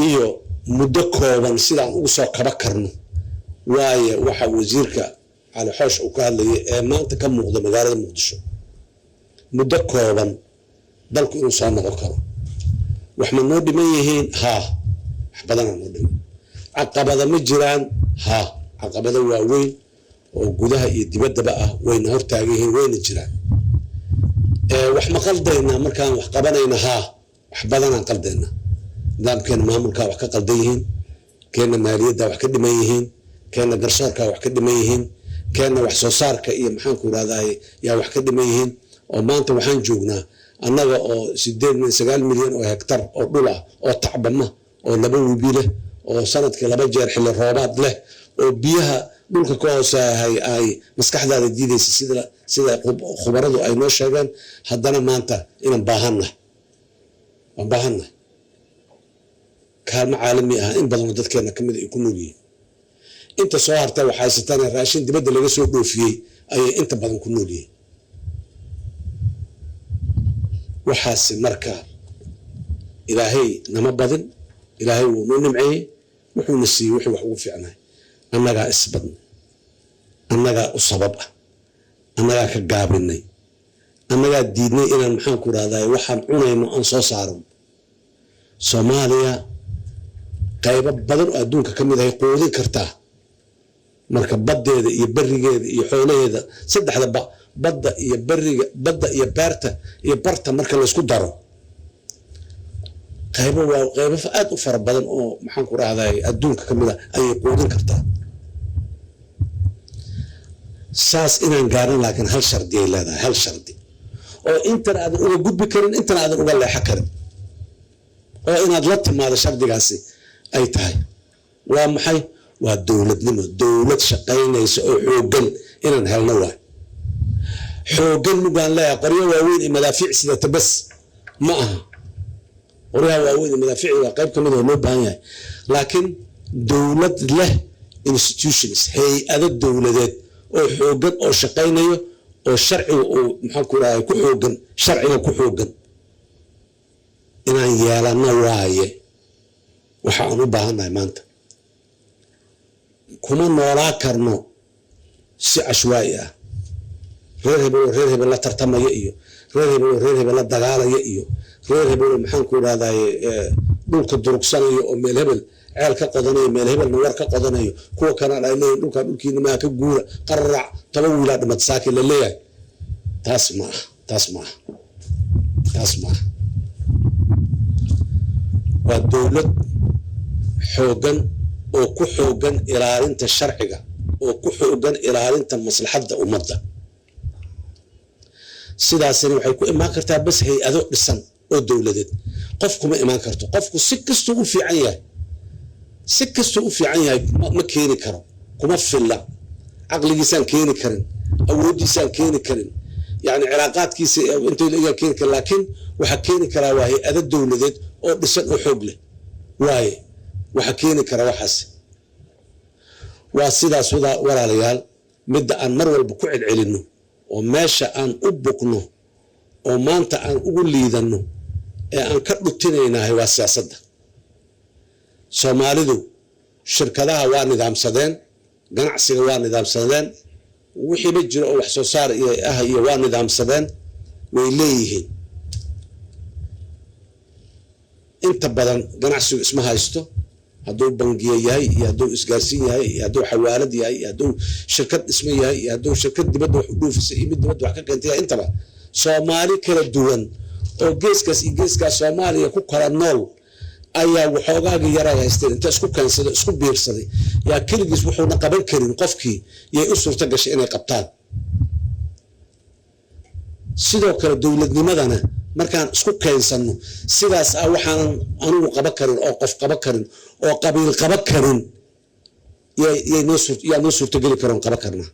iyo muddo kooban sidaan ugu soo kaba karno waaye waxa wasiirka cali xoosh uu ka hadlayay ee maanta ka muuqda magaalada muqdisho muddo kooban dalku inuu soo noqon karo wax ma noo dhiman yihiin haa wax badanaa noo dhiman caqabada ma jiraan haa caqabada waaweyn oo gudaha iyo dibaddaba ah wayna hortaagan yihiin wayna jiraan wax ma qaldaynaa markaan wax qabanayna haa wax badanaan qaldaynaa nidaamkeena maamulkaa wax ka qaldan yihiin keena maaliyadda wax ka dhiman yihiin keena garsoorkaa wax ka dhiman yihiin keena wax soo saarka iyo maxaanku irahdaye yaa wax ka dhiman yihiin oo maanta waxaan joognaa annaga oo 9 milyan oo hektar oo dhul ah oo tacbama oo 2 webi leh oo sanadkii 2 jeer xilli roobaad leh oo biyaha dhulka ka hooseeyahay ay maskaxdaada diidaysa sida khubaradu ay noo sheegeen haddana maanta inaan baahannahay waan baahannahay kaalmo caalami ah in badanoo dadkeena ka mid ay ku nool yihiin inta soo hartay waxay haysataan raashin dibadda laga soo dhoofiyey ayay inta badan ku nool yihiin waxaasi marka ilaahay nama badin ilaahay wuu noo nimceeyey wuxuuna siiyey wixii wax ugu fiicnaay annagaa isbadnay annagaa u sabab ah annagaa ka gaabinay annagaa diidnay inaan maxaanku irahdaye waxaan cunayno aan soo saarno soomaaliya qaybo badan oo adduunka ka mid ahay quudin kartaa marka baddeeda iyo berigeeda iyo xoolaheeda saddexda badda iyo beriga badda iyo beerta iyo barta marka laysku daro qaybo aad u fara badan oo maxaanku rahdaye adduunka ka mid ah ayay quudin kartaa saas inaan gaarin laakiin hal shardi ay leedahay hal shardi oo intan aadan uga gudbi karin intan aadan uga leexo karin oo inaad la timaado shardigaasi ay tahay waa maxay waa dowladnimo dowlad shaqaynaysa oo xooggan inaan helno waay xooggan mugaan leeyahay qoryo waaweyn iyo madaafiic sidata bas ma aha qoryaha waaweyn iyo madaafiic waa qayb ka mid oo loo baahan yahay laakiin dowlad leh institutions hay-ado dowladeed oo xooggan oo shaqaynayo oo sharciga uu maxaanku rahay ku xooggan sharciga ku xooggan inaan yeelano waaye waxa aan u baahannahay maanta kuma noolaa karno si cashwaa'i ah reer hebel oo reer hebel la tartamaya iyo reer hebel oo reer hebel la dagaalaya iyo reer hebel oo maxaanku irahdaye dhulka durugsanayo oo meel hebel ceel ka qodanayo meel hebelna war ka qodanayo kuwa kanaan ay leeyihin dhulkaan dhulkiina maa ka guura qararac 10 wiilaa dhimad saakin la leeyahay taas ma aha waa dowlad xooggan oo ku xooggan ilaalinta sharciga oo ku xooggan ilaalinta maslaxadda ummadda sidaasina waxay ku imaan kartaa bas hay-ado dhisan oo dowladeed qof kuma imaan karto qofku si kastuu u fiican yahay ma keeni karo kuma filla caqligiisaan keeni karin awooddiisaan keeni karin yani cilaaqaadkiisa intay laga keeni karin laakiin waxa keeni karaa waa hay-ado dowladeed oo dhisan oo xoog leh waaye waxa keeni kara waxaas waa sidaas walaalayaal midda aan mar walba ku celcelinno oo meesha aan u bugno oo maanta aan ugu liidanno ee aan ka dhutinaynahay waa siyaasadda soomaalidu shirkadaha waa nidaamsadeen ganacsiga waa nidaamsadeen wixiiba jiro oo wax soo saar iyo waa nidaamsadeen way leeyihiin inta badan ganacsigu isma haysto hadduu bangiye yahay iyo hadduu isgaarsiin yahay iyo hadduu xawaalad yahay iyo hadduu shirkad dhismo yahay iyo hadduu shirkad dibadda wax u dhoofisay iyo mid dibadda wax ka keentay intaba soomaali kala duwan oo geeskaas iyo geeskaas soomaaliya ku kala nool ayaa waxoogaaga yaray haysteen inta isku keensaday isku biirsaday yaa keligiis wuxuuna qaban karin qofkii yay u suurto gashay inay qabtaan sidoo kale dowladnimadana markaan isku keensanno sidaas ah waxaanan anigu qaban karin oo qof qaban karin oo qabiil qaban karin yaa noo suurtogeli karoon qaban karnaa